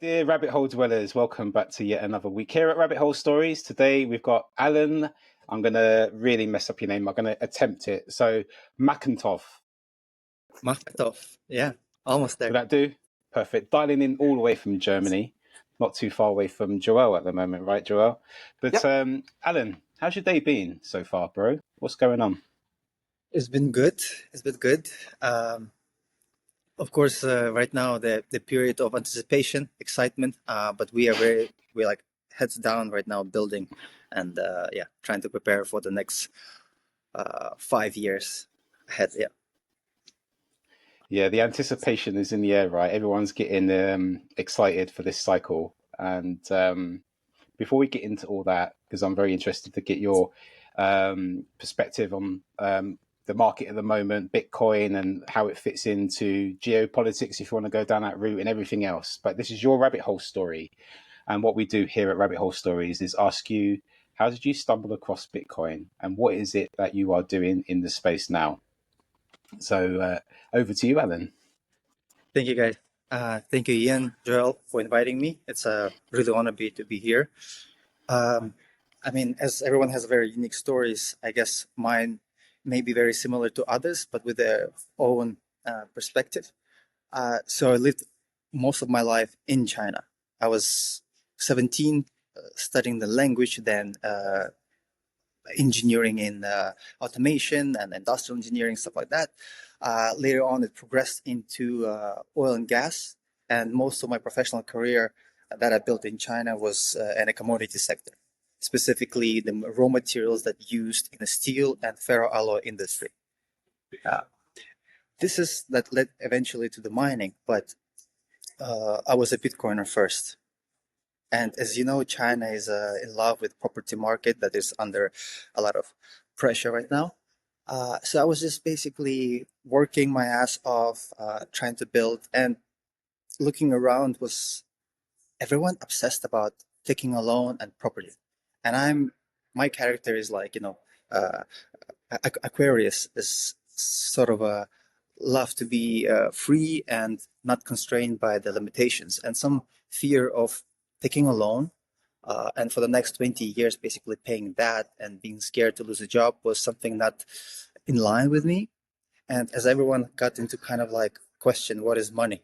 Dear Rabbit Hole dwellers, welcome back to yet another week here at Rabbit Hole Stories. Today we've got Alen. I'm going to really mess up your name. I'm going to attempt it. So, Makhmetov. Makhmetov. Yeah, almost Will there. that do? Perfect. Dialing in all the way from Germany. Not too far away from Joel at the moment, right, Joel? But, Alen, how's your day been so far, bro? What's going on? It's been good. It's been good. Of course, right now the period of anticipation, excitement, but we're like heads down right now building and trying to prepare for the next 5 years ahead. Yeah. Yeah, the anticipation is in the air, right? Everyone's getting excited for this cycle. And before we get into all that, because I'm very interested to get your perspective on the market at the moment, Bitcoin, and how it fits into geopolitics, if you want to go down that route, and everything else. But this is your rabbit hole story. And what we do here at Rabbit Hole Stories is ask you, how did you stumble across Bitcoin? And what is it that you are doing in the space now? So over to you, Alen. Thank you, guys. Thank you, Ian, Joel, for inviting me. It's a really honor to be here. I mean, as everyone has very unique stories, I guess mine may be very similar to others, but with their own perspective. So I lived most of my life in China. I was 17, studying the language, then engineering in automation and industrial engineering, stuff like that. Later on, it progressed into oil and gas, and most of my professional career that I built in China was in a commodity sector, specifically the raw materials that used in the steel and ferroalloy industry. That led eventually to the mining, but I was a Bitcoiner first. And as you know, China is in love with property market that is under a lot of pressure right now. So I was just basically working my ass off, trying to build, and looking around was everyone obsessed about taking a loan and property. And my character is like, Aquarius is sort of a love to be free and not constrained by the limitations and some fear of taking a loan. And for the next 20 years, basically paying that and being scared to lose a job was something not in line with me. And as everyone got into kind of like question, what is money?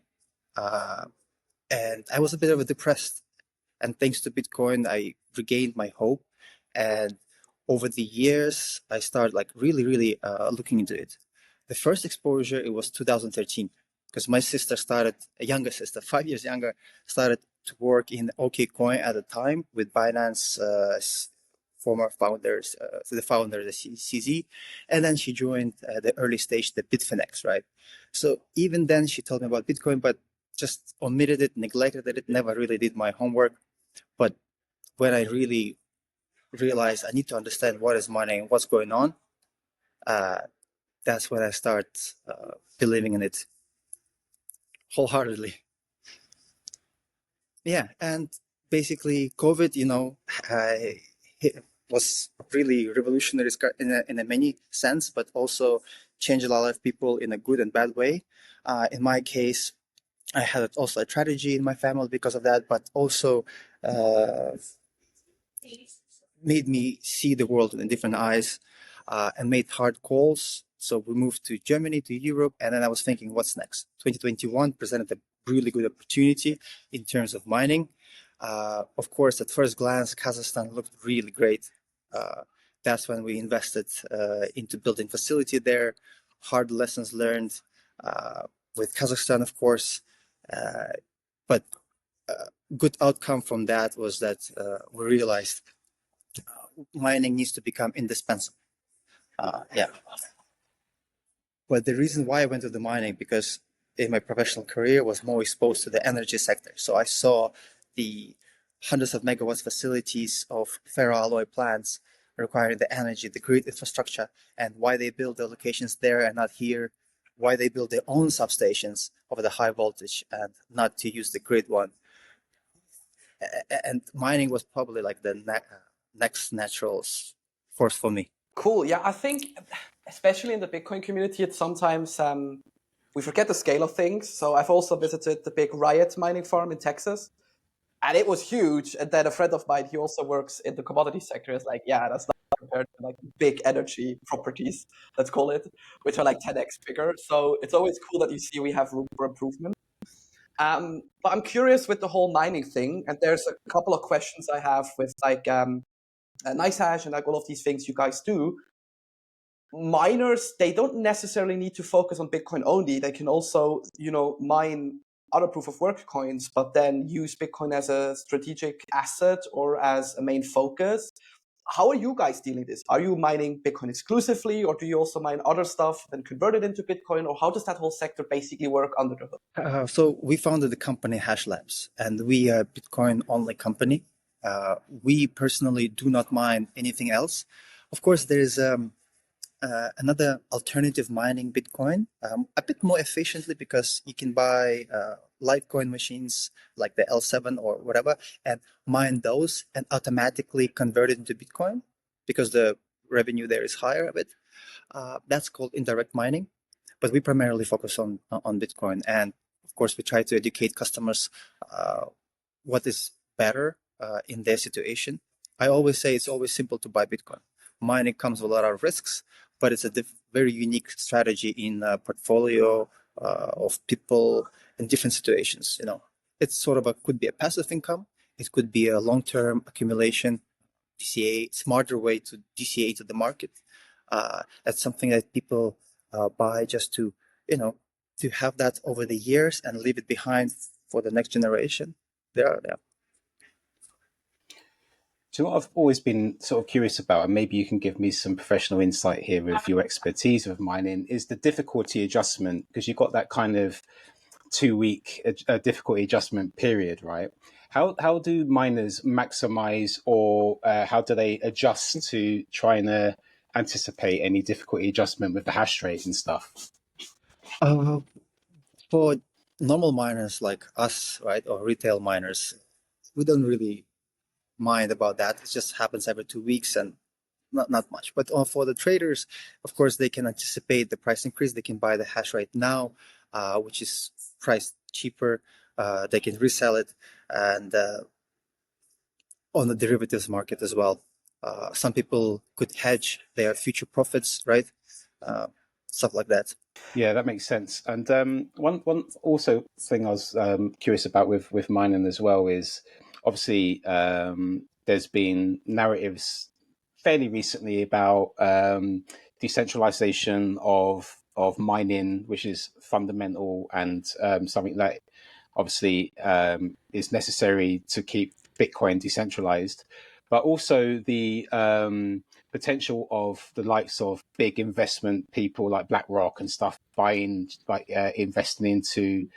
And I was a bit of a depressed. And thanks to Bitcoin, I regained my hope. And over the years, I started like really looking into it. The first exposure, it was 2013, because my sister started, a younger sister, 5 years younger, started to work in OKCoin at the time with Binance former founders, the founder, the CZ, and then she joined the early stage, the Bitfinex, right? So even then she told me about Bitcoin, but just omitted it, neglected it, never really did my homework. But when I really realized I need to understand what is money and what's going on, that's when I start believing in it wholeheartedly. Yeah, and basically COVID, was really revolutionary in a many sense, but also changed a lot of people in a good and bad way. In my case, I had also a tragedy in my family because of that, but also made me see the world in different eyes and made hard calls. So we moved to Germany, to Europe, and then I was thinking, what's next? 2021 presented a really good opportunity in terms of mining. Of course, at first glance, Kazakhstan looked really great. That's when we invested into building facility there. Hard lessons learned with Kazakhstan, of course. But good outcome from that was that we realized mining needs to become indispensable. But the reason why I went to the mining, because in my professional career was more exposed to the energy sector. So I saw the hundreds of megawatts facilities of ferroalloy plants requiring the energy, the grid infrastructure, and why they build their locations there and not here, why they build their own substations over the high voltage and not to use the grid one. And mining was probably like the next natural course for me. Cool. Yeah, I think especially in the Bitcoin community, it's sometimes we forget the scale of things. So I've also visited the big Riot mining farm in Texas, And it was huge. And then a friend of mine, he also works in the commodity sector, is like, yeah, that's not compared to like big energy properties, let's call it, which are like 10x bigger. So it's always cool that you see we have room for improvement. But I'm curious with the whole mining thing, and there's a couple of questions I have with like Nice Hash and like all of these things you guys do. Miners, they don't necessarily need to focus on Bitcoin only. They can also, mine other proof of work coins, but then use Bitcoin as a strategic asset or as a main focus. How are you guys dealing this? Are you mining Bitcoin exclusively, or do you also mine other stuff and convert it into Bitcoin, or how does that whole sector basically work under the hood? So we founded the company Hashlabs, and we are a Bitcoin only company. We personally do not mine anything else. Of course, there is another alternative mining Bitcoin a bit more efficiently, because you can buy Litecoin machines like the L7 or whatever and mine those and automatically convert it into Bitcoin, because the revenue there is higher a bit. That's called indirect mining, but we primarily focus on Bitcoin. And of course, we try to educate customers what is better in their situation. I always say it's always simple to buy Bitcoin. Mining comes with a lot of risks, but it's a very unique strategy in a portfolio of people in different situations. It's sort of could be a passive income. It could be a long-term accumulation, DCA, smarter way to DCA to the market. That's something that people buy just to, to have that over the years and leave it behind for the next generation. There. So what I've always been sort of curious about, and maybe you can give me some professional insight here with your expertise of mining, is the difficulty adjustment, because you've got that kind of 2-week difficulty adjustment period, right? How do miners maximize, or how do they adjust to trying to anticipate any difficulty adjustment with the hash rate and stuff? For normal miners like us, right, or retail miners, we don't really mind about that. It just happens every 2 weeks and not much. But for the traders, of course, they can anticipate the price increase. They can buy the hash rate now, which is priced cheaper. They can resell it, and on the derivatives market as well. Some people could hedge their future profits, right? Stuff like that. Yeah, that makes sense. And one also thing I was curious about with mining as well is obviously there's been narratives fairly recently about decentralization of mining, which is fundamental and something that obviously is necessary to keep Bitcoin decentralized, but also the potential of the likes of big investment people like BlackRock and stuff buying, like investing into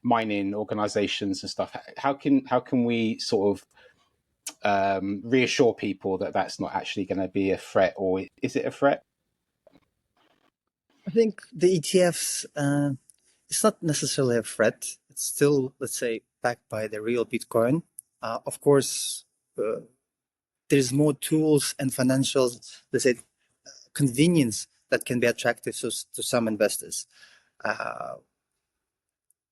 mining organizations and stuff. How can we sort of reassure people that that's not actually going to be a threat, or is it a threat? I think the ETFs, it's not necessarily a threat. It's still, let's say, backed by the real Bitcoin. Of course, there's more tools and financial, let's say, convenience that can be attractive to some investors.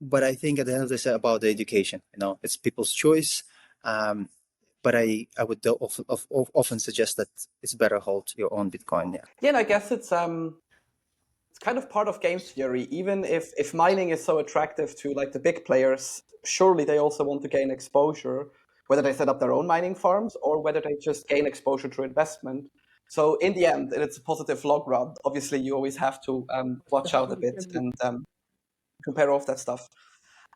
But I think at the end of the day, about the education, it's people's choice. But I would often suggest that it's better hold your own Bitcoin. Yeah, and I guess it's kind of part of game theory. Even if mining is so attractive to like the big players, surely they also want to gain exposure, whether they set up their own mining farms or whether they just gain exposure through investment. So in the end, it's a positive log run. Obviously, you always have to watch out a bit and compare off that stuff.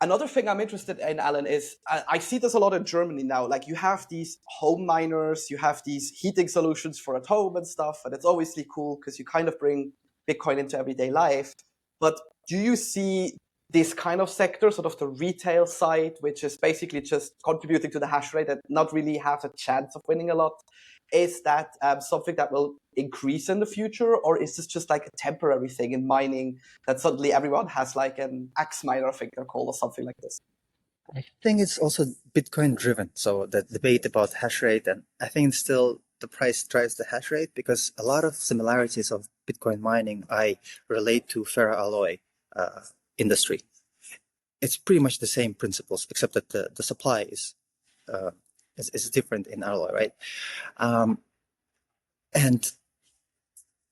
Another thing I'm interested in, Alan, is I see this a lot in Germany now. Like you have these home miners, you have these heating solutions for at home and stuff, and it's obviously cool because you kind of bring Bitcoin into everyday life. But do you see this kind of sector, sort of the retail side, which is basically just contributing to the hash rate and not really have a chance of winning a lot? Is that something that will increase in the future, or is this just like a temporary thing in mining that suddenly everyone has like an axe miner, I think they're called, or something like this? I think it's also Bitcoin driven. So the debate about hash rate, and I think still the price drives the hash rate, because a lot of similarities of Bitcoin mining I relate to ferroalloy industry. It's pretty much the same principles, except that the supply is is different in Alloy, right? And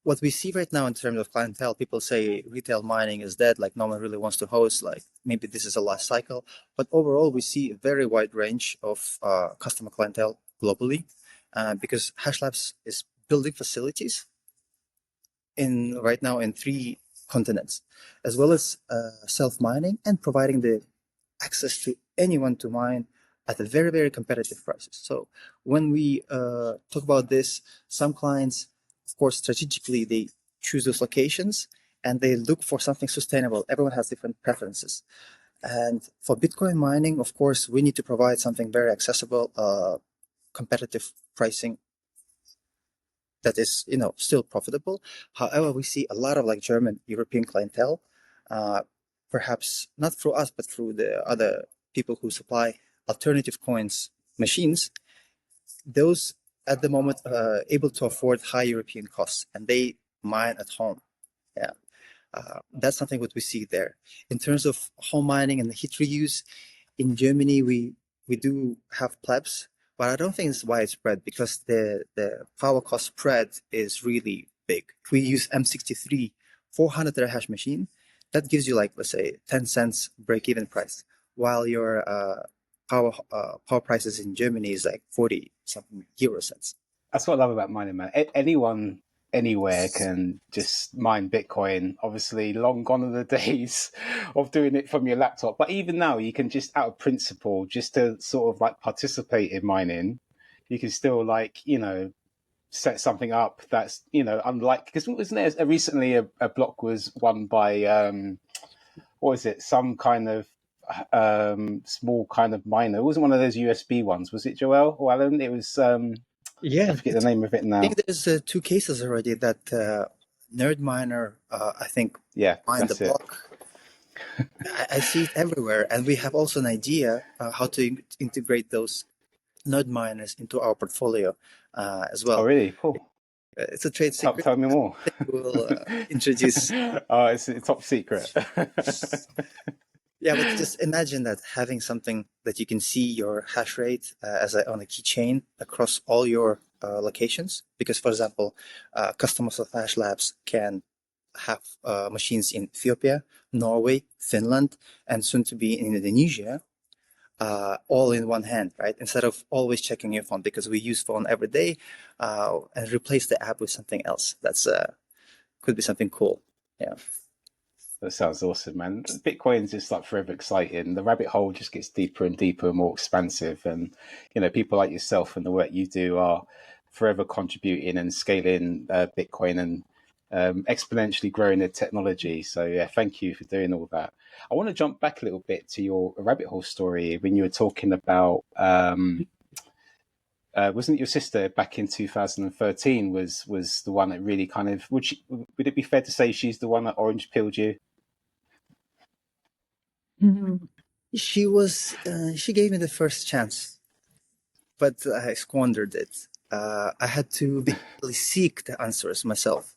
what we see right now in terms of clientele, people say retail mining is dead, like no one really wants to host, like maybe this is a last cycle. But overall, we see a very wide range of customer clientele globally, because Hashlabs is building facilities right now in 3 continents, as well as self-mining and providing the access to anyone to mine at a very, very competitive prices. So when we talk about this, some clients, of course, strategically, they choose those locations and they look for something sustainable. Everyone has different preferences. And for Bitcoin mining, of course, we need to provide something very accessible, competitive pricing that is, still profitable. However, we see a lot of like German, European clientele, perhaps not through us, but through the other people who supply alternative coins machines. Those at the moment able to afford high European costs, and they mine at home. Yeah, that's something what we see there. In terms of home mining and the heat reuse, in Germany we do have plebs, but I don't think it's widespread because the power cost spread is really big. If we use M63 400 terahash machine, that gives you like, let's say, 10 cents break-even price, while your power prices in Germany is like 40 something euro cents. That's what I love about mining, man. Anyone, anywhere can just mine Bitcoin. Obviously, long gone are the days of doing it from your laptop. But even now, you can just, out of principle, just to sort of like participate in mining, you can still set something up that's, unlike, because wasn't there recently a block was won by, what was it? Some kind of small kind of miner. It wasn't one of those USB ones, was it, Joel or Alan? It was, Yeah, I forget the name of it now. I think there's 2 cases already that Nerd Miner, I think, mined the block. I see it everywhere, and we have also an idea how to integrate those node miners into our portfolio as well. Oh, really? Cool. It's a trade secret. Tell me more. We'll introduce. Oh, it's a top secret. Yeah, but just imagine that having something that you can see your hash rate on a keychain across all your locations. Because, for example, customers of Hashlabs can have machines in Ethiopia, Norway, Finland, and soon to be in Indonesia, all in one hand, right? Instead of always checking your phone, because we use phone every day, and replace the app with something else. That's could be something cool. Yeah. That sounds awesome, man. Bitcoin's just like forever exciting. The rabbit hole just gets deeper and deeper and more expansive. And, people like yourself and the work you do are forever contributing and scaling Bitcoin and exponentially growing the technology. So, yeah, thank you for doing all that. I want to jump back a little bit to your rabbit hole story when you were talking about, wasn't it your sister back in 2013 was the one that really kind of, would it be fair to say she's the one that orange pilled you? She gave me the first chance, but I squandered it. I had to basically seek the answers myself.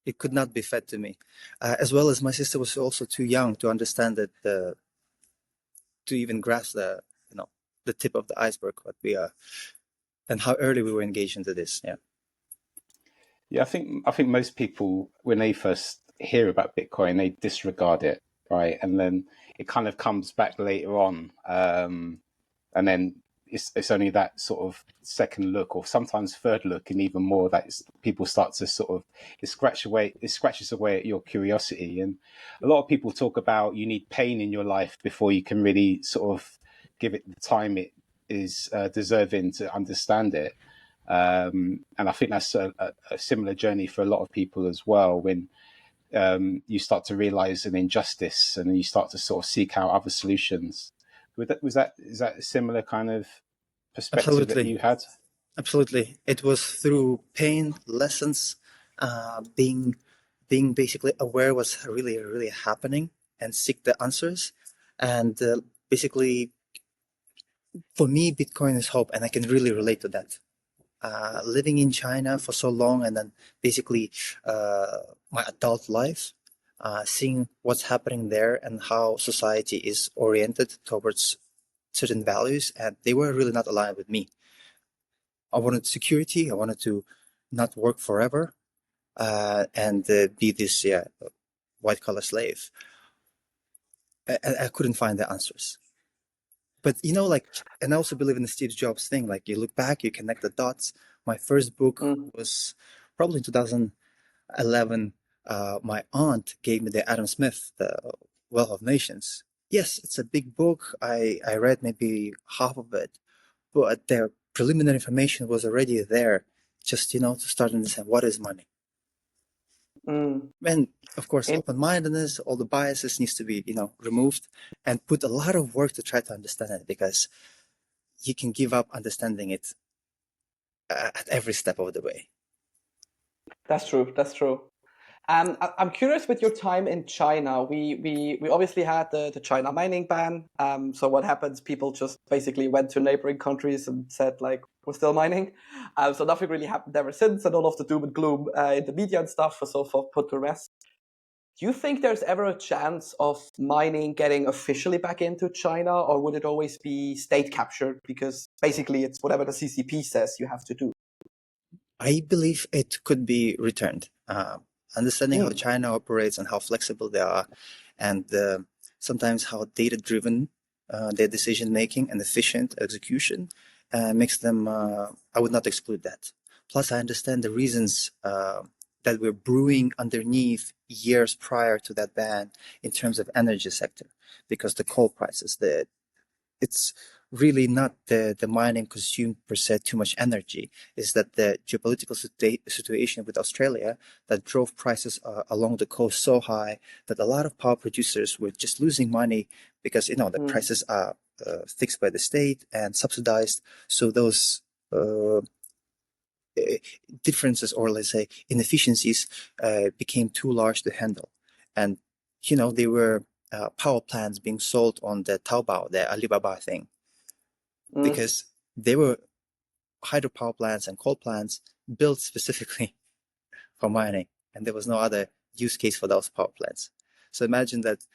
It could not be fed to me, as well as my sister was also too young to understand that, to even grasp the tip of the iceberg, what we are, and how early we were engaged into this. Yeah, I think most people, when they first hear about Bitcoin, they disregard it, right? And then it kind of comes back later on, and then it's only that sort of second look, or sometimes third look, and even more that people start to sort of it scratches away at your curiosity. And a lot of people talk about you need pain in your life before you can really sort of give it the time it is deserving to understand it. And I think that's a similar journey for a lot of people as well. When you start to realize an injustice and then you start to sort of seek out other solutions. Is that a similar kind of perspective that you had? Absolutely. It was through pain, lessons, being basically aware what's really, really happening and seek the answers. And basically, for me, Bitcoin is hope, and I can really relate to that. Living in China for so long, and then basically my adult life, seeing what's happening there and how society is oriented towards certain values, and they were really not aligned with me. I wanted security. I wanted to not work forever, and be this white collar slave. I couldn't find the answers. But and I also believe in the Steve Jobs thing. Like, you look back, you connect the dots. My first book was probably in 2011. My aunt gave me the Adam Smith, The Wealth of Nations. Yes, it's a big book. I read maybe half of it, but the preliminary information was already there. Just to start understand what is money. And of course, open-mindedness, all the biases needs to be removed, and put a lot of work to try to understand it, because you can give up understanding it at every step of the way. That's true. That's true. I'm curious with your time in China. We obviously had the China mining ban. So what happens? People just basically went to neighboring countries and said, like, we're still mining. So nothing really happened ever since, and all of the doom and gloom in the media and stuff was sort of put to rest. Do you think there's ever a chance of mining getting officially back into China, or would it always be state captured? Because basically it's whatever the CCP says you have to do. I believe it could be returned. Understanding how China operates and how flexible they are, and sometimes how data-driven their decision-making and efficient execution makes them, I would not exclude that. Plus, I understand the reasons that were brewing underneath years prior to that ban in terms of energy sector, because the coal prices, it's really not the mining consumed per se too much energy. Is that the geopolitical situation with Australia that drove prices along the coast so high that a lot of power producers were just losing money, because the prices are fixed by the state and subsidized. So those differences, or let's say inefficiencies, became too large to handle. And they were power plants being sold on the Taobao, the Alibaba thing, because they were hydropower plants and coal plants built specifically for mining, and there was no other use case for those power plants. So imagine that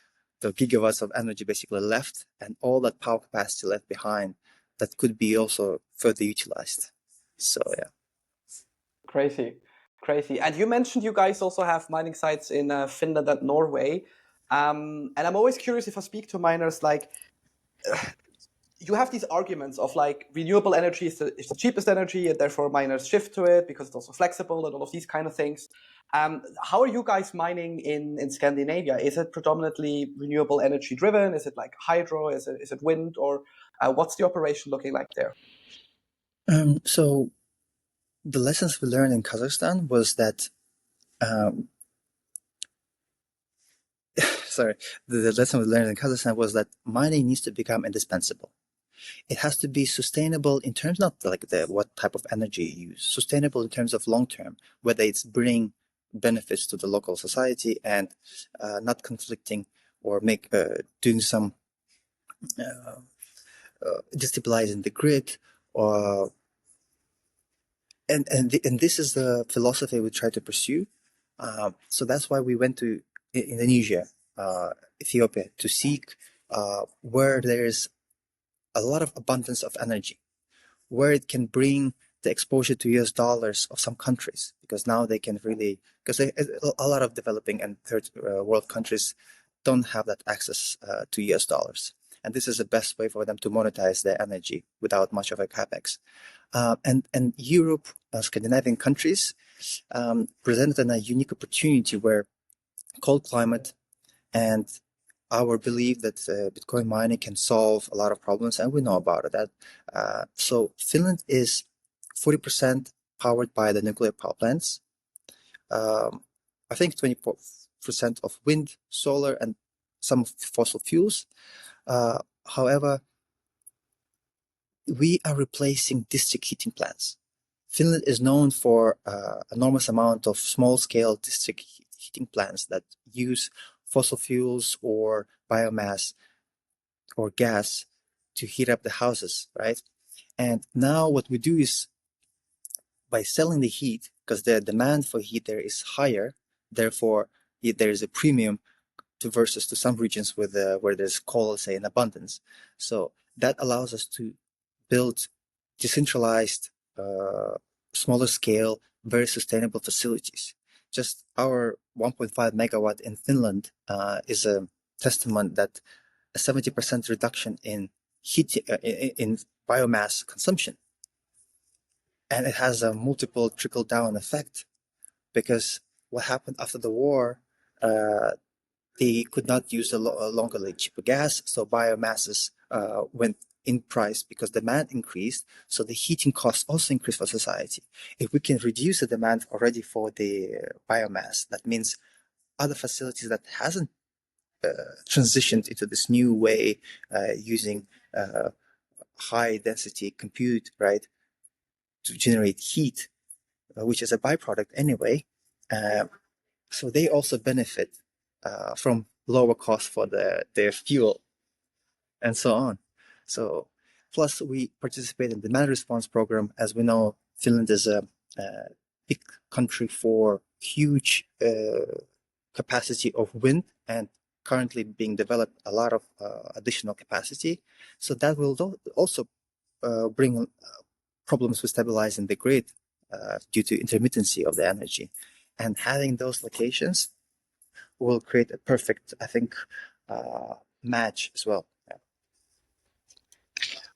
the gigawatts of energy basically left, and all that power capacity left behind that could be also further utilized. So yeah. Crazy. And you mentioned you guys also have mining sites in Finland and Norway. And I'm always curious, if I speak to miners, like, you have these arguments of like renewable energy is the cheapest energy, and therefore miners shift to it because it's also flexible and all of these kind of things. How are you guys mining in Scandinavia? Is it predominantly renewable energy driven? Is it like hydro? Is it wind? Or what's the operation looking like there? So the lessons we learned in Kazakhstan was that the lesson we learned in Kazakhstan was that mining needs to become indispensable. It has to be sustainable in terms, not like what type of energy you use, sustainable in terms of long term, whether it's bringing benefits to the local society and not conflicting or doing some destabilizing the grid, or and this is the philosophy we try to pursue. So that's why we went to Indonesia, Ethiopia, to seek where there is a lot of abundance of energy, where it can bring the exposure to US dollars of some countries, because now they can really, because a lot of developing and third world countries don't have that access to US dollars. And this is the best way for them to monetize their energy without much of a capex. And Europe, Scandinavian countries, presented a unique opportunity where cold climate and our belief that Bitcoin mining can solve a lot of problems, and we know about it. So Finland is 40% powered by the nuclear power plants. I think 20% of wind, solar, and some fossil fuels. However, we are replacing district heating plants. Finland is known for enormous amount of small-scale district heating plants that use fossil fuels or biomass or gas to heat up the houses, right? And now what we do is, by selling the heat, because the demand for heat there is higher, therefore there is a premium versus to some regions with where there's coal, say, in abundance. So that allows us to build decentralized, smaller scale, very sustainable facilities. Just our 1.5 megawatt in Finland is a testament that a 70% reduction in heat in biomass consumption, and it has a multiple trickle down effect, because what happened after the war, they could not use a longer cheaper gas, so biomasses went in price because demand increased, so the heating costs also increased for society. If we can reduce the demand already for the biomass, that means other facilities that hasn't transitioned into this new way using high density compute, right, to generate heat, which is a byproduct anyway. So they also benefit from lower cost for their fuel and so on. So plus we participate in the demand response program. As we know, Finland is a big country for huge capacity of wind, and currently being developed a lot of additional capacity. So that will also bring problems with stabilizing the grid due to intermittency of the energy. And having those locations will create a perfect, I think, match as well. Yeah.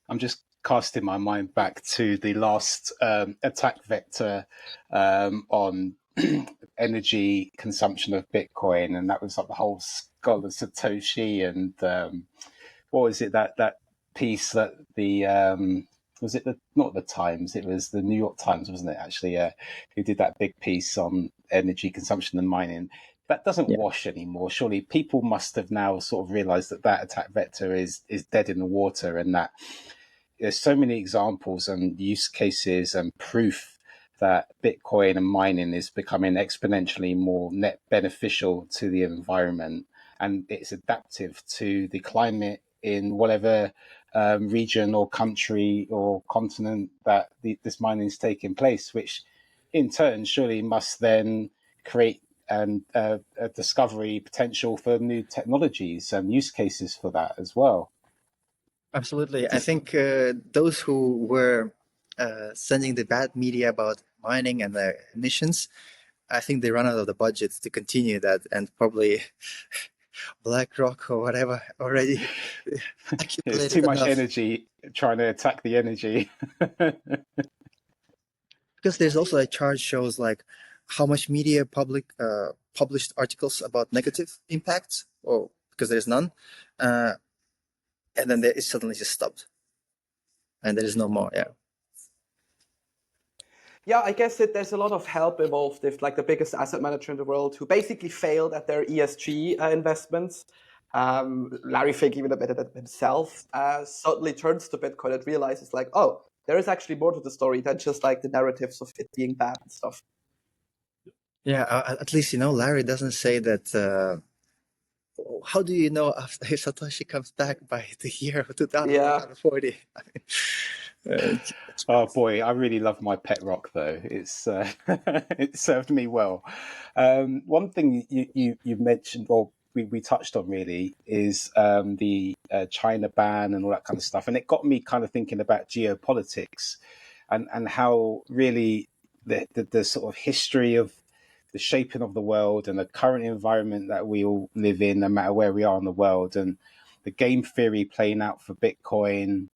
I'm just casting my mind back to the last attack vector on energy consumption of Bitcoin, and that was like the whole skull of Satoshi. And what was it, that piece that the was it not the Times, it was the New York Times, wasn't it, actually, who did that big piece on energy consumption and mining? That doesn't wash anymore. Surely people must have now sort of realized that attack vector is dead in the water, and that there's so many examples and use cases and proof that Bitcoin and mining is becoming exponentially more net beneficial to the environment, and it's adaptive to the climate in whatever region or country or continent that this mining is taking place, which in turn surely must then create a discovery potential for new technologies and use cases for that as well. Absolutely. I think those who were sending the bad media about mining and the emissions, I think they run out of the budget to continue that, and probably BlackRock or whatever already accumulated There's too much enough. energy trying to attack the energy. Because there's also a chart shows like how much media published articles about negative impacts, or because there's none, and then it suddenly just stopped, and there is no more. Yeah, I guess there's a lot of help involved if like the biggest asset manager in the world who basically failed at their ESG investments. Larry Fink even admitted it himself, suddenly turns to Bitcoin and realizes like, oh, there is actually more to the story than just like the narratives of it being bad and stuff. Yeah, at least, Larry doesn't say that. How do you know if Satoshi comes back by the year of 2040? Oh boy, I really love my pet rock though. It's it served me well. One thing you mentioned, or we touched on really, is the China ban and all that kind of stuff, and it got me kind of thinking about geopolitics and how really the sort of history of the shaping of the world and the current environment that we all live in, no matter where we are in the world, and the game theory playing out for Bitcoin.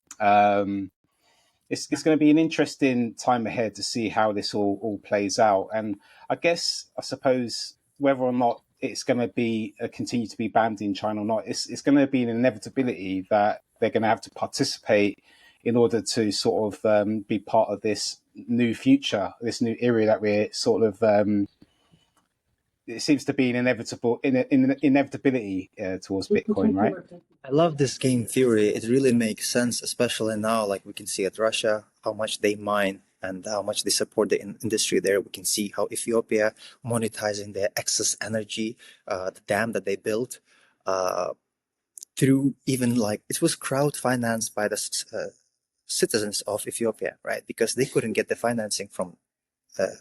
It's going to be an interesting time ahead to see how this all plays out. And I suppose whether or not it's going to be continue to be banned in China or not, it's going to be an inevitability that they're going to have to participate in order to sort of be part of this new future, this new era that we're sort of. It seems to be an inevitability towards Bitcoin, right? I love this game theory. It really makes sense, especially now, like we can see at Russia, how much they mine and how much they support the industry there. We can see how Ethiopia monetizing their excess energy, the dam that they built, through even like it was crowd financed by the citizens of Ethiopia, right? Because they couldn't get the financing from the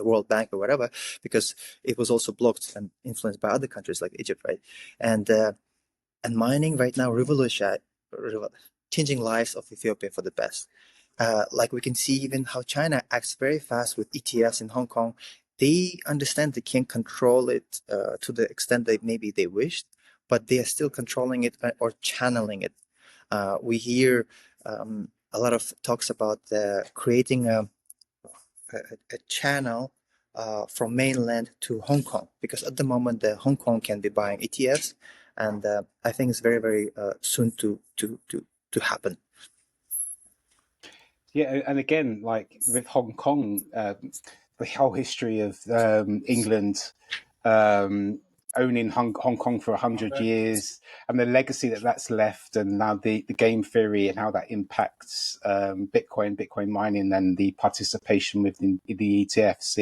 World Bank or whatever, because it was also blocked and influenced by other countries like Egypt, right? And mining right now changing lives of Ethiopia for the best. Like we can see even how China acts very fast with ETFs in Hong Kong. They understand they can't control it to the extent that maybe they wished, but they are still controlling it or channeling it. We hear a lot of talks about creating a channel from mainland to Hong Kong, because at the moment the Hong Kong can be buying ETFs, and I think it's very very soon to happen. Yeah, and again, like with Hong Kong, the whole history of England owning Hong Kong for 100 years, and the legacy that's left, and now the game theory and how that impacts Bitcoin mining, and the participation within the ETFs.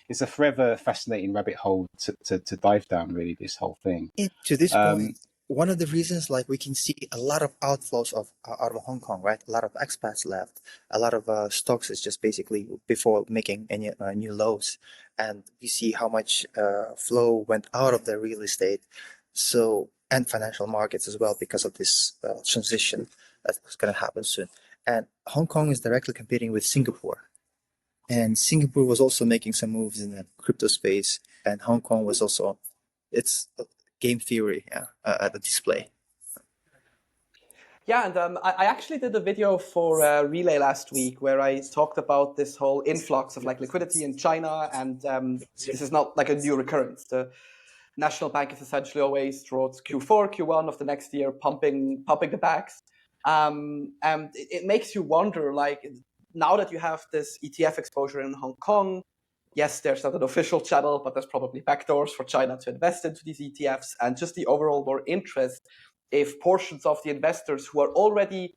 It's a forever fascinating rabbit hole to dive down. Really, this whole thing. To this point, one of the reasons, like we can see a lot of outflows of out of Hong Kong, right? A lot of expats left. A lot of stocks is just basically before making any new lows, and we see how much flow went out of the real estate, so and financial markets as well because of this transition that's going to happen soon. And Hong Kong is directly competing with Singapore, and Singapore was also making some moves in the crypto space, and Hong Kong was also it's game theory at the display. Yeah, and I actually did a video for Relay last week where I talked about this whole influx of like liquidity in China, and this is not like a new recurrence. The national bank is essentially always towards Q4, Q1 of the next year pumping the bags, and it makes you wonder, like, now that you have this ETF exposure in Hong Kong. Yes, there's not an official channel, but there's probably backdoors for China to invest into these ETFs, and just the overall more interest if portions of the investors who are already,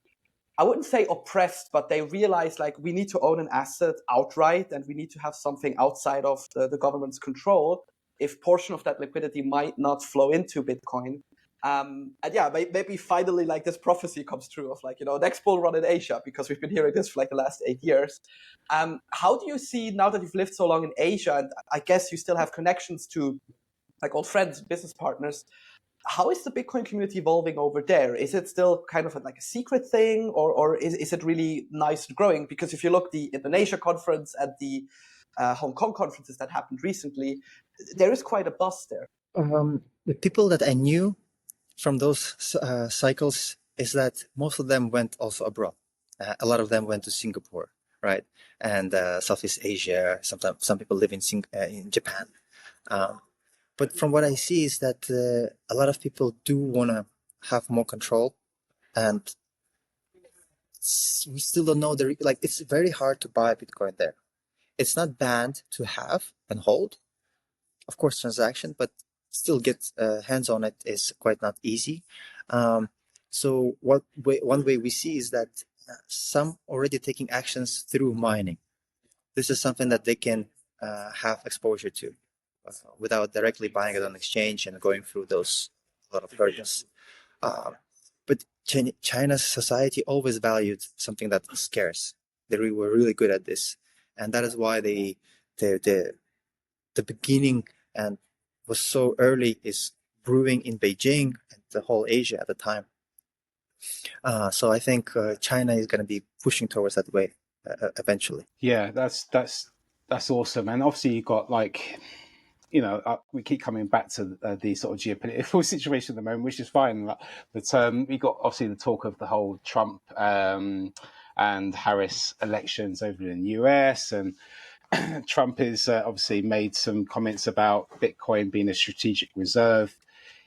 I wouldn't say oppressed, but they realize like we need to own an asset outright and we need to have something outside of the government's control, if portion of that liquidity might not flow into Bitcoin. And yeah, maybe finally like this prophecy comes true of like, next bull run in Asia, because we've been hearing this for like the last 8 years. How do you see, now that you've lived so long in Asia, and I guess you still have connections to like old friends, business partners, how is the Bitcoin community evolving over there? Is it still kind of like a secret thing, or is it really nice and growing? Because if you look the Indonesia conference and the Hong Kong conferences that happened recently, there is quite a buzz there. The people that I knew from those cycles is that most of them went also abroad. A lot of them went to Singapore, right, and Southeast Asia. Sometimes some people live in Japan. But from what I see is that a lot of people do want to have more control, and we still don't know like it's very hard to buy Bitcoin there. It's not banned to have and hold, of course, transaction, but still get hands on it is quite not easy. So one way we see is that some already taking actions through mining. This is something that they can have exposure to without directly buying it on exchange and going through those lot of hurdles. But China's society always valued something that's scarce. They were really good at this, and that is why the beginning and was so early is brewing in Beijing and the whole Asia at the time. So I think China is going to be pushing towards that way eventually. Yeah, that's awesome. And obviously you've got like, we keep coming back to the sort of geopolitical situation at the moment, which is fine. But we got obviously the talk of the whole Trump and Harris elections over in the US, and Trump has obviously made some comments about Bitcoin being a strategic reserve.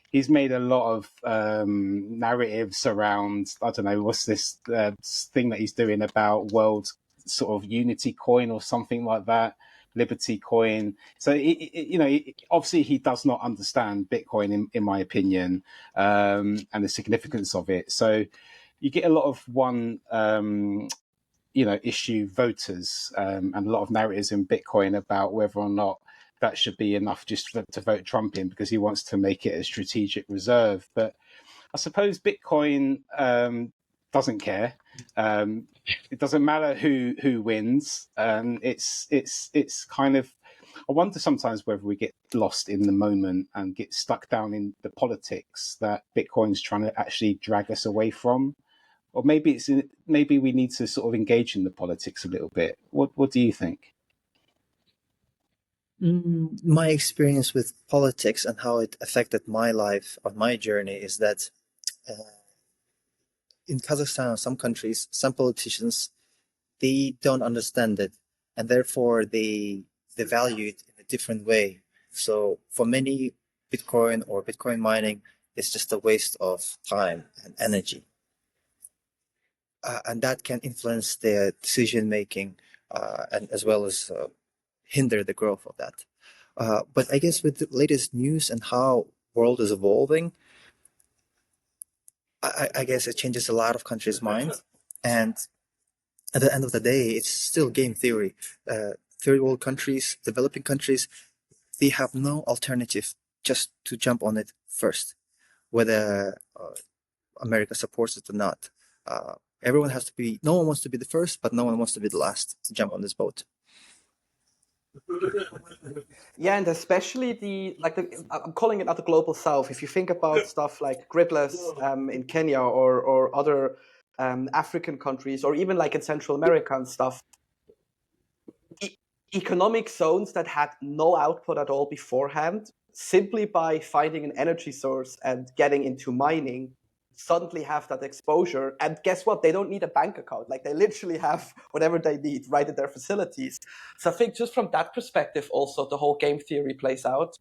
He's made a lot of narratives around, I don't know, what's this thing that he's doing about world sort of unity coin or something like that, Liberty coin. So, obviously he does not understand Bitcoin, in my opinion, and the significance of it. So you get a lot of issue voters and a lot of narratives in Bitcoin about whether or not that should be enough just to vote Trump in because he wants to make it a strategic reserve. But I suppose Bitcoin doesn't care. It doesn't matter who wins. It's kind of, I wonder sometimes whether we get lost in the moment and get stuck down in the politics that Bitcoin's trying to actually drag us away from. or maybe we need to sort of engage in the politics a little bit. What do you think? My experience with politics and how it affected my life on my journey is that in Kazakhstan or some countries, some politicians, they don't understand it, and therefore they value it in a different way. So for many, Bitcoin or Bitcoin mining is just a waste of time and energy. And that can influence their decision making and as well as hinder the growth of that. But I guess with the latest news and how world is evolving, I guess it changes a lot of countries' minds. And at the end of the day, it's still game theory. Third world countries, developing countries, they have no alternative just to jump on it first, whether America supports it or not. Everyone has to be, no one wants to be the first, but no one wants to be the last to jump on this boat. Yeah, and especially I'm calling it not the global south. If you think about stuff like gridless in Kenya or other African countries, or even like in Central America and stuff, economic zones that had no output at all beforehand, simply by finding an energy source and getting into mining, suddenly have that exposure. And guess what? They don't need a bank account. Like, they literally have whatever they need right at their facilities. So I think just from that perspective, also the whole game theory plays out.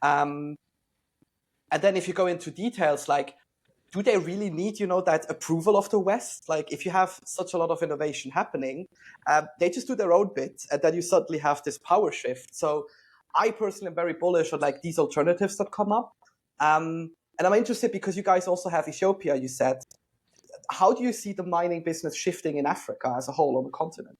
And then if you go into details, like, do they really need, that approval of the West? Like, if you have such a lot of innovation happening, they just do their own bit, and then you suddenly have this power shift. So I personally am very bullish on like these alternatives that come up. And I'm interested because you guys also have Ethiopia, you said. How do you see the mining business shifting in Africa as a whole on the continent?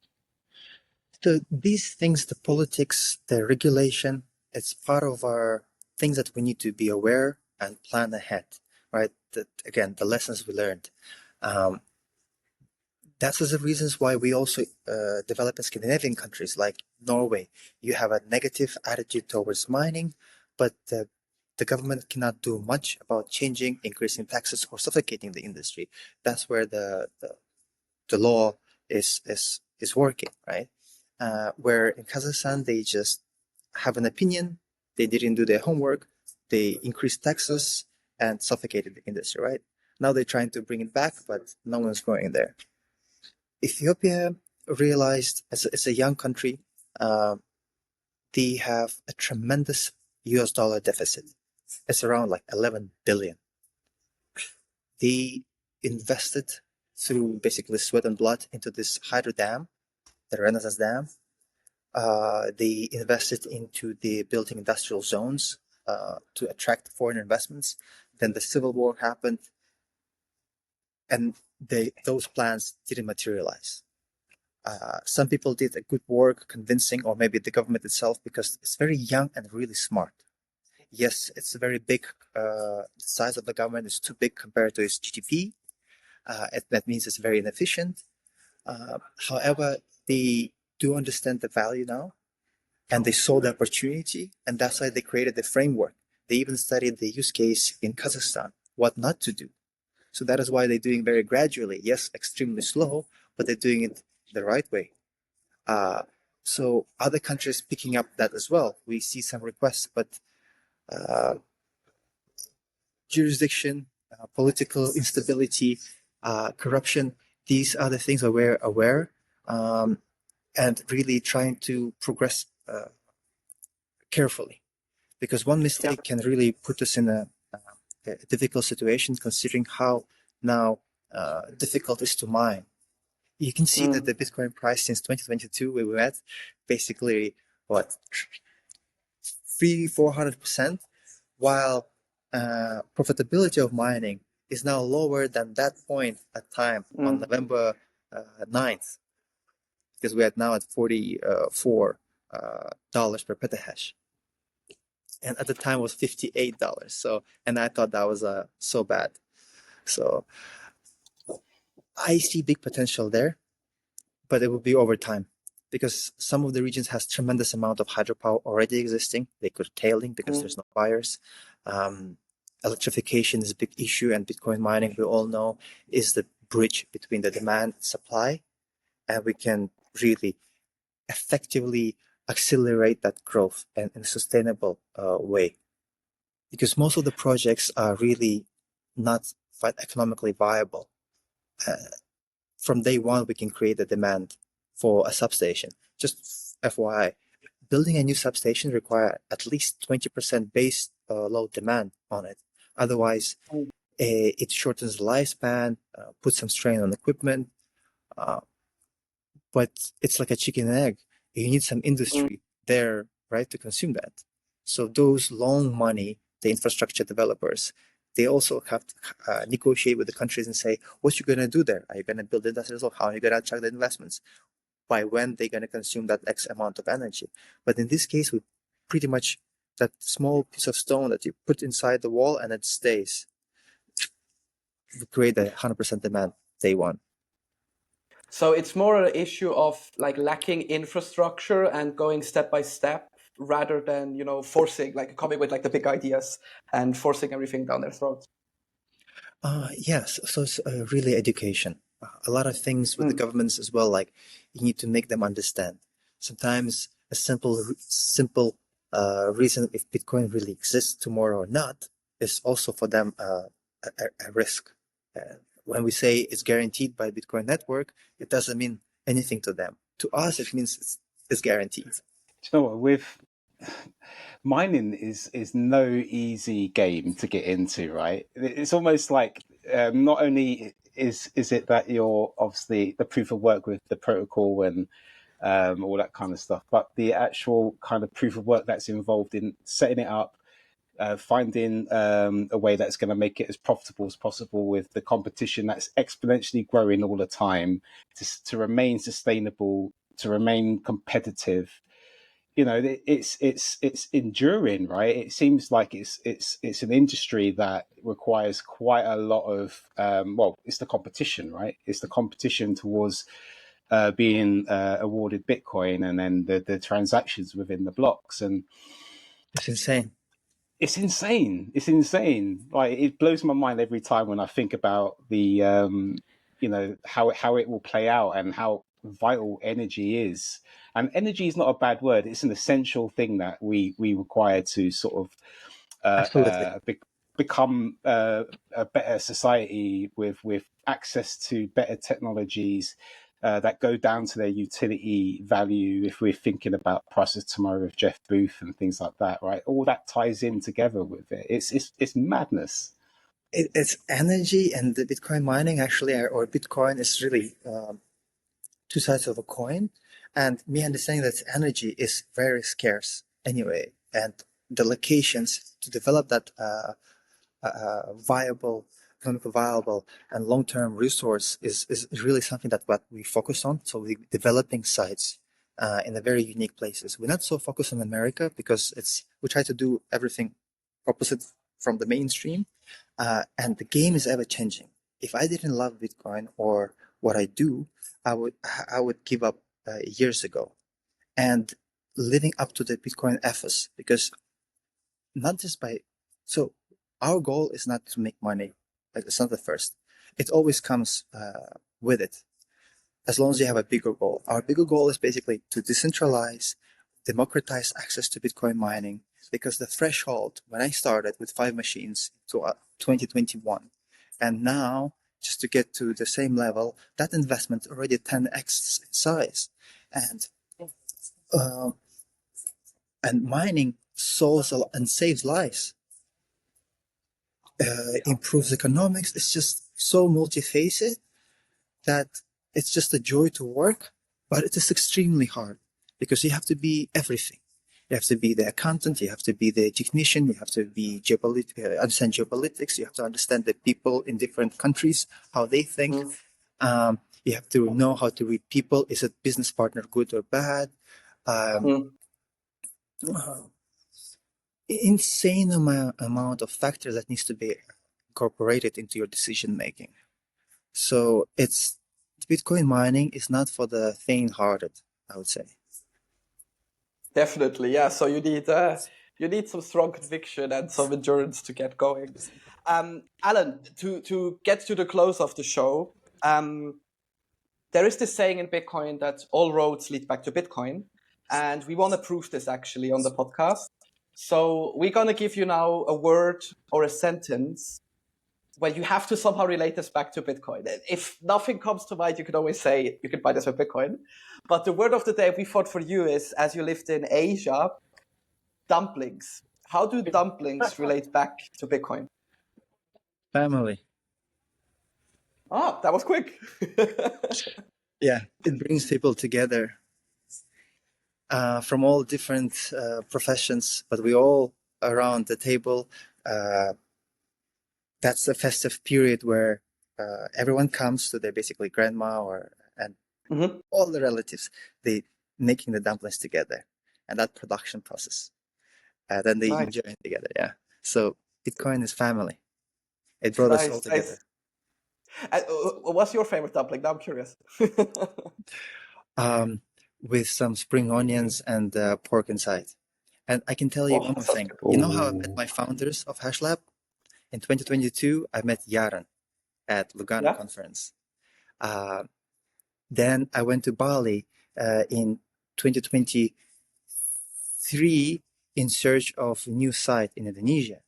These things, the politics, the regulation, it's part of our things that we need to be aware and plan ahead, right? Again, the lessons we learned. That's the reasons why we also develop in Scandinavian countries like Norway. You have a negative attitude towards mining, but the government cannot do much about changing, increasing taxes, or suffocating the industry. That's where the law is working, right? Where in Kazakhstan, they just have an opinion, they didn't do their homework, they increased taxes and suffocated the industry, right? Now they're trying to bring it back, but no one's going there. Ethiopia realized, as a young country, they have a tremendous US dollar deficit. It's around like 11 billion. They invested through basically sweat and blood into this hydro dam, the Renaissance Dam. They invested into the building industrial zones to attract foreign investments. Then the civil war happened, and those plans didn't materialize. Some people did a good work convincing, or maybe the government itself, because it's very young and really smart. Yes, it's a very big, the size of the government is too big compared to its GDP. That means it's very inefficient. However, they do understand the value now, and they saw the opportunity, and that's why they created the framework. They even studied the use case in Kazakhstan, what not to do. So that is why they're doing very gradually. Yes, extremely slow, but they're doing it the right way. So other countries picking up that as well. We see some requests, but jurisdiction, political instability, corruption, these are the things that we're aware, and really trying to progress carefully, because one mistake can really put us in a difficult situation, considering how now difficult it is to mine. You can see that the Bitcoin price since 2022, we were at basically what, 300-400%, while profitability of mining is now lower than that point at time on November 9th, because we are now at $44 per petahash, and at the time it was $58. So, and I thought that was so bad. So I see big potential there, but it will be over time, because some of the regions has tremendous amount of hydropower already existing. They curtailing because there's no buyers. Electrification is a big issue, and Bitcoin mining, we all know, is the bridge between the demand and supply, and we can really effectively accelerate that growth in a sustainable way. Because most of the projects are really not economically viable. From day one, we can create a demand for a substation. Just FYI, building a new substation requires at least 20% base load demand on it. Otherwise, it shortens the lifespan, puts some strain on equipment. But it's like a chicken and egg. You need some industry there, right, to consume that. So those loan money, the infrastructure developers, they also have to negotiate with the countries and say, what you going to do there? Are you going to build industries, or how are you going to attract the investments? By when they're going to consume that X amount of energy? But in this case, we pretty much, that small piece of stone that you put inside the wall and it stays, we create a 100% demand day one. So it's more an issue of like lacking infrastructure and going step by step, rather than, you know, forcing, like coming with like the big ideas and forcing everything down their throats. Yes, so it's really education. A lot of things with the governments as well, like you need to make them understand. Sometimes a simple reason if Bitcoin really exists tomorrow or not is also for them a risk. When we say it's guaranteed by Bitcoin network, it doesn't mean anything to them. To us, it means it's guaranteed. Do you know what? With mining is no easy game to get into, right? It's almost like not only is it that you're obviously the proof of work with the protocol and all that kind of stuff, but the actual kind of proof of work that's involved in setting it up, finding a way that's going to make it as profitable as possible with the competition that's exponentially growing all the time, to remain sustainable, to remain competitive. You know, it's enduring, right? It seems like it's an industry that requires quite a lot of well, it's the competition, right? It's the competition towards being awarded Bitcoin, and then the transactions within the blocks, and it's insane. It's insane. Like, it blows my mind every time when I think about the you know, how it will play out and how vital energy is. And energy is not a bad word. It's an essential thing that we require to sort of Absolutely. become a better society with access to better technologies that go down to their utility value. If we're thinking about Prices Tomorrow with Jeff Booth and things like that, right? All that ties in together with it. It's madness. It's energy, and the Bitcoin mining actually, or Bitcoin is really two sides of a coin. And me understanding that energy is very scarce anyway, and the locations to develop that viable, economically viable, and long-term resource is really something that what we focus on. So we're developing sites in the very unique places. We're not so focused on America because we try to do everything opposite from the mainstream, and the game is ever changing. If I didn't love Bitcoin or what I do, I would give up years ago. And living up to the Bitcoin ethos, because not just by so our goal is not to make money. Like, it's not the first. It always comes with it. As long as you have a bigger goal. Our bigger goal is basically to decentralize, democratize access to Bitcoin mining, because the threshold when I started with 5 machines to 2021, and now just to get to the same level, that investment already 10x in size, and mining solves and saves lives, improves economics. It's just so multifaceted that it's just a joy to work, but it is extremely hard because you have to be everything. You have to be the accountant, you have to be the technician, you have to be understand geopolitics, you have to understand the people in different countries, how they think. You have to know how to read people. Is a business partner good or bad? Insane amount of factors that needs to be incorporated into your decision making. So Bitcoin mining is not for the faint-hearted, I would say. Definitely, yeah. So you need some strong conviction and some endurance to get going. Alen, to get to the close of the show, There is this saying in Bitcoin that all roads lead back to Bitcoin. And we want to prove this actually on the podcast. So we're going to give you now a word or a sentence where you have to somehow relate this back to Bitcoin. If nothing comes to mind, you could always say you can buy this with Bitcoin. But the word of the day we thought for you is, as you lived in Asia, dumplings. How do dumplings relate back to Bitcoin? Family. Ah, that was quick. Yeah, it brings people together from all different professions, but we all around the table. That's a festive period where everyone comes to their basically grandma and all the relatives. They making the dumplings together, and that production process. Then they Nice. enjoy it together. Yeah. So Bitcoin is family. It brought us all together. Nice. What's your favorite dumpling? Now I'm curious. With some spring onions and pork inside. And I can tell you one more thing. Good. You know how I met my founders of Hashlab? In 2022, I met Yaron at Lugano conference. Then I went to Bali in 2023 in search of a new site in Indonesia.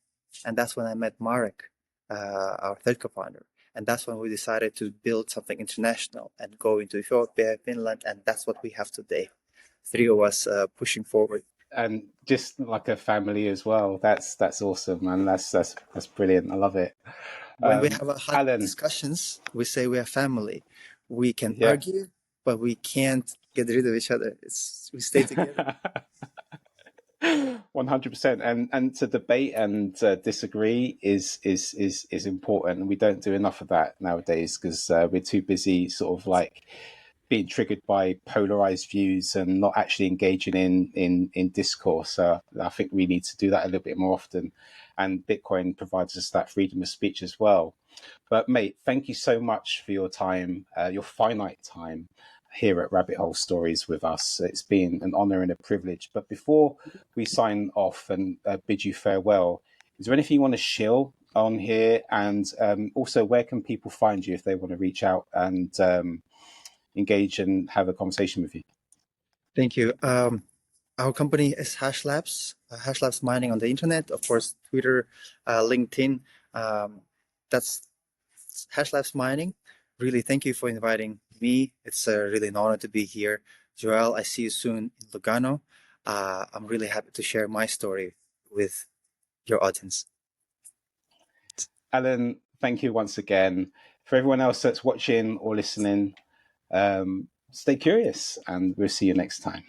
And that's when I met Marek, our third co-founder. And that's when we decided to build something international and go into Ethiopia, Finland, and that's what we have today. 3 of us pushing forward. And just like a family as well. That's awesome, man. That's brilliant. I love it. When we have hot Alen, discussions, we say we are family. We can argue, but we can't get rid of each other. We stay together. 100%. And to debate and disagree is important. We don't do enough of that nowadays because we're too busy sort of like being triggered by polarized views and not actually engaging in discourse. I think we need to do that a little bit more often. And Bitcoin provides us that freedom of speech as well. But mate, thank you so much for your time, your finite time here at Rabbit Hole Stories with us. It's been an honor and a privilege. But before we sign off and bid you farewell, is there anything you want to shill on here? And also, where can people find you if they want to reach out and engage and have a conversation with you? Thank you. Our company is Hashlabs, Hashlabs Mining on the internet, of course, Twitter, LinkedIn. That's Hashlabs Mining. Really, thank you for inviting me. It's really an honor to be here. Joel, I see you soon in Lugano. I'm really happy to share my story with your audience. Alen, thank you once again. For everyone else that's watching or listening, stay curious and we'll see you next time.